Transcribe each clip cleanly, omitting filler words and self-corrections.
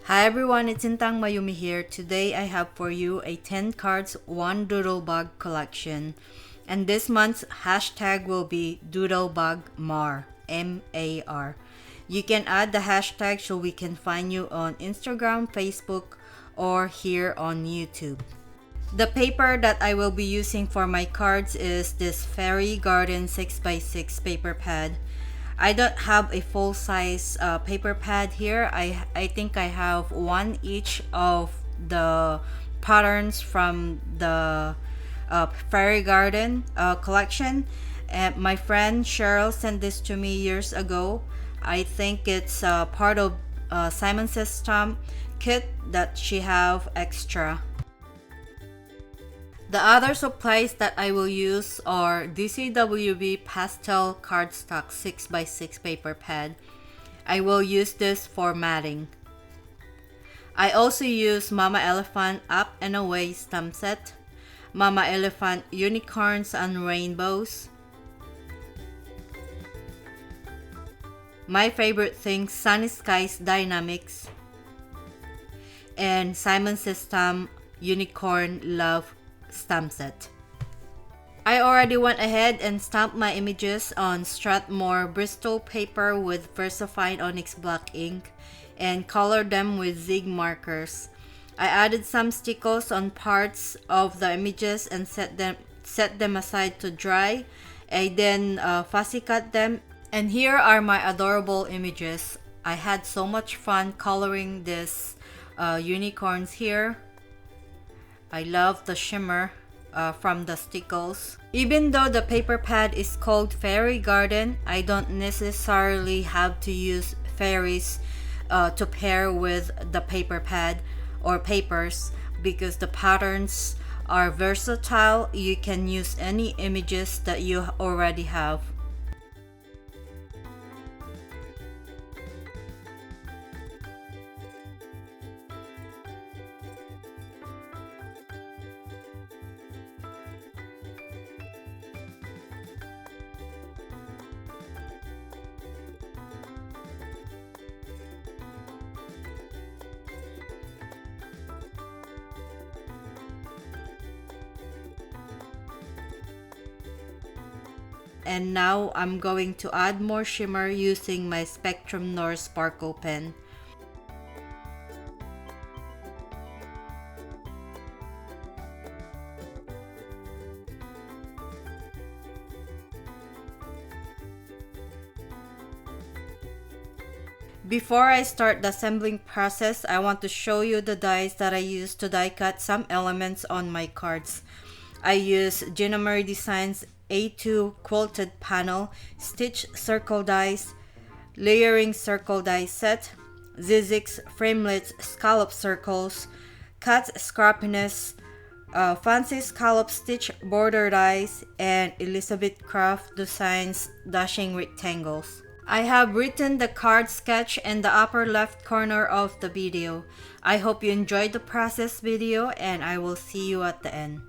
Hi everyone, it's Sintang Mayumi here. Today I have for you a 10 cards 1 Doodlebug collection. And this month's hashtag will be doodlebugmar, M-A-R. You can add the hashtag so we can find you on Instagram, Facebook, or here on YouTube. The paper that I will be using for my cards is this Fairy Garden 6x6 paper pad. I don't have a full-size paper pad here. I think I have one each of the patterns from the Fairy Garden collection. And my friend Cherryl sent this to me years ago. I think it's part of Simon Says Stamp kit that she have extra. The other supplies that I will use are DCWV Pastel Cardstock 6x6 paper pad. I will use this for matting. I also use Mama Elephant Up and Away stamp set, Mama Elephant Unicorns and Rainbows, my favorite thing Sunny Skies Dynamics, and Simon Says Stamp Unicorn Love stamp set. I already went ahead and stamped my images on Strathmore Bristol paper with VersaFine Onyx black ink and colored them with zig markers. I added some stickles on parts of the images and set them aside to dry. I then fussy cut them, and here are my adorable images. I had so much fun coloring these unicorns here. I love the shimmer from the Stickles. Even though the paper pad is called Fairy Garden, I don't necessarily have to use fairies to pair with the paper pad or papers because the patterns are versatile. You can use any images that you already have. And now I'm going to add more shimmer using my Spectrum Noir Sparkle pen. Before I start the assembling process, I want to show you the dies that I use to die cut some elements on my cards. I use Gina Marie Designs A2 quilted panel, stitch circle dies, layering circle die set, Sizzix Framelits scallop circles, cut scrappiness, fancy scallop stitch border dies, and Elizabeth Craft Designs dashing rectangles. I have written the card sketch in the upper left corner of the video. I hope you enjoyed the process video, and I will see you at the end.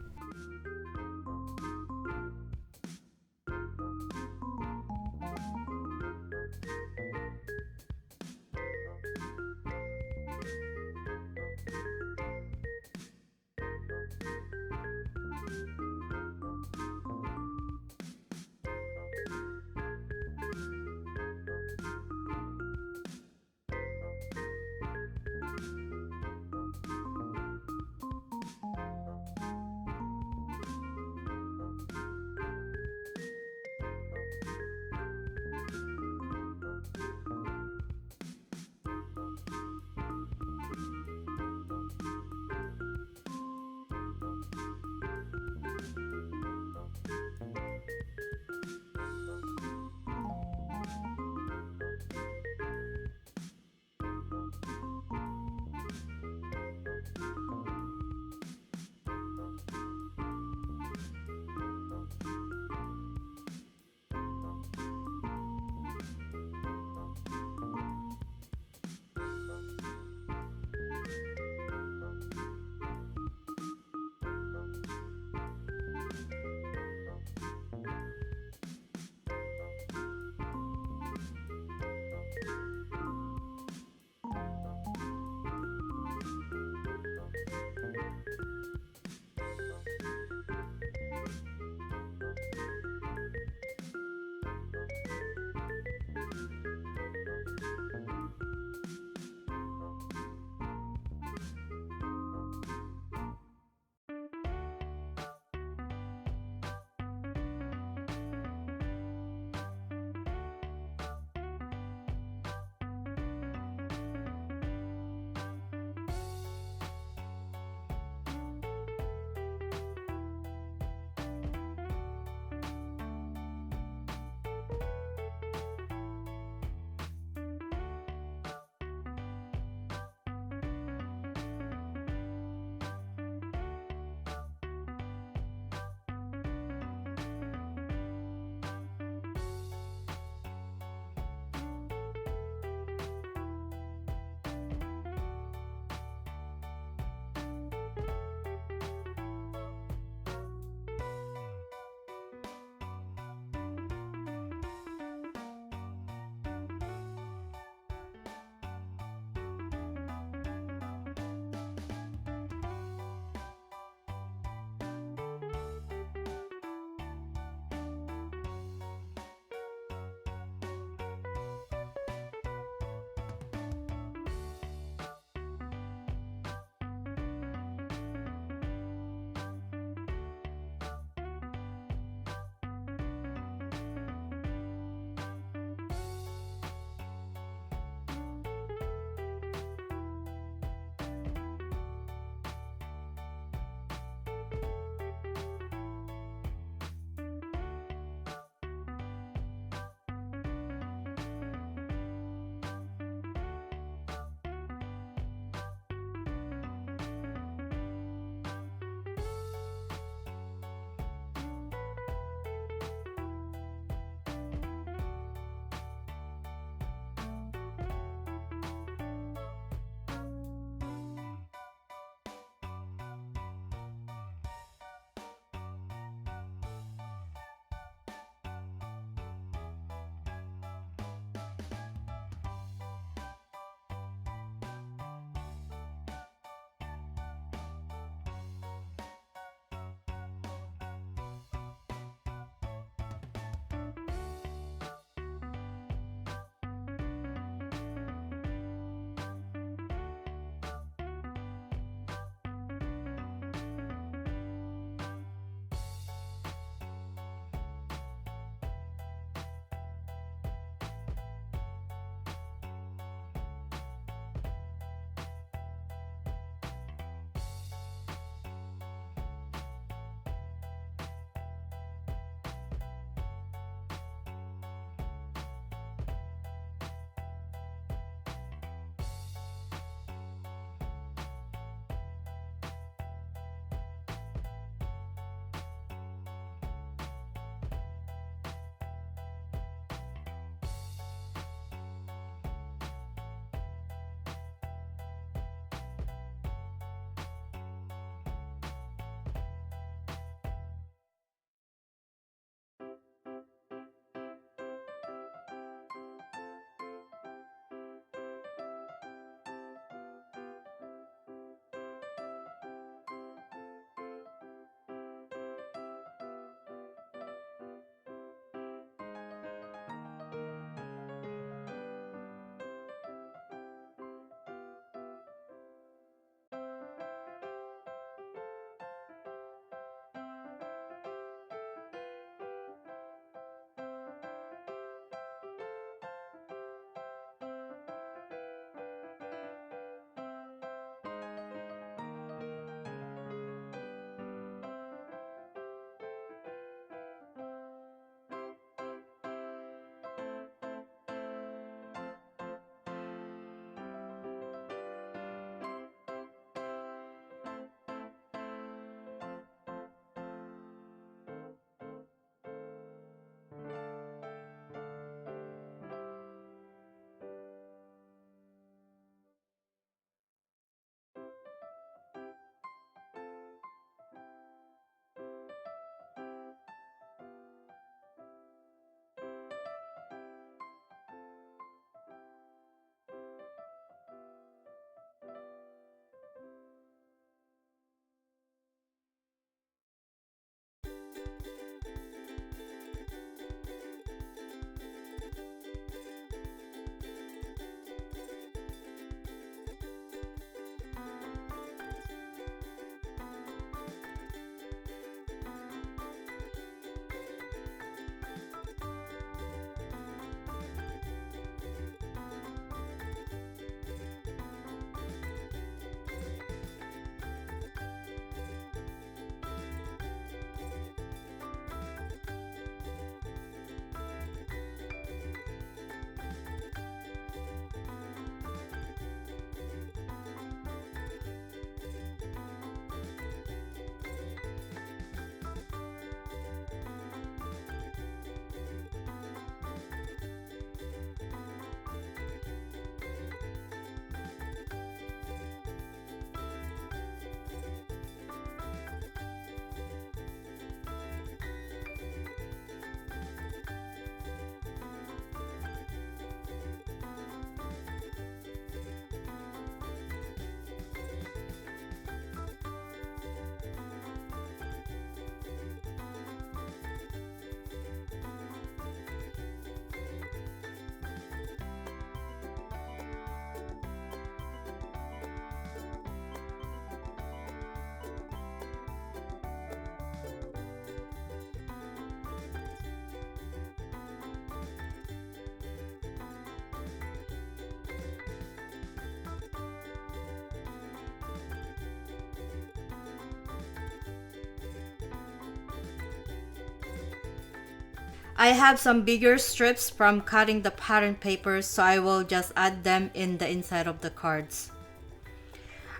I have some bigger strips from cutting the pattern papers, so I will just add them in the inside of the cards.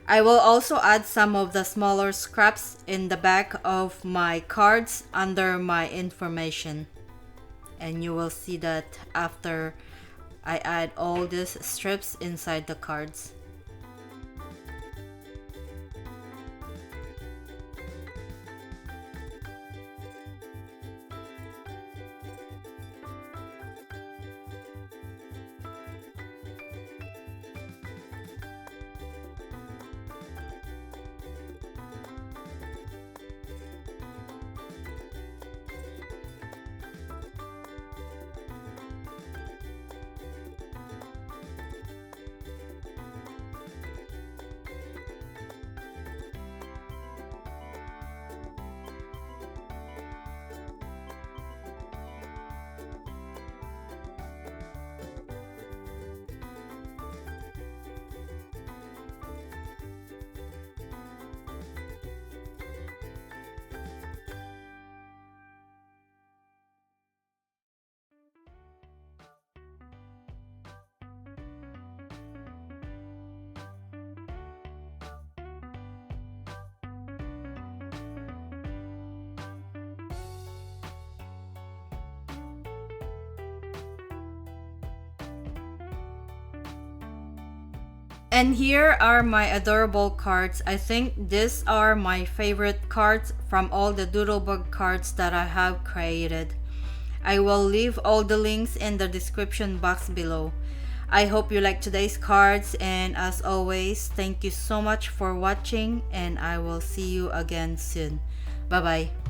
I will also add some of the smaller scraps in the back of my cards under my information. And you will see that after I add all these strips inside the cards. And here are my adorable cards. I think these are my favorite cards from all the Doodlebug cards that I have created. I will leave all the links in the description box below. I hope you like today's cards, and as always, thank you so much for watching, and I will see you again soon. Bye bye.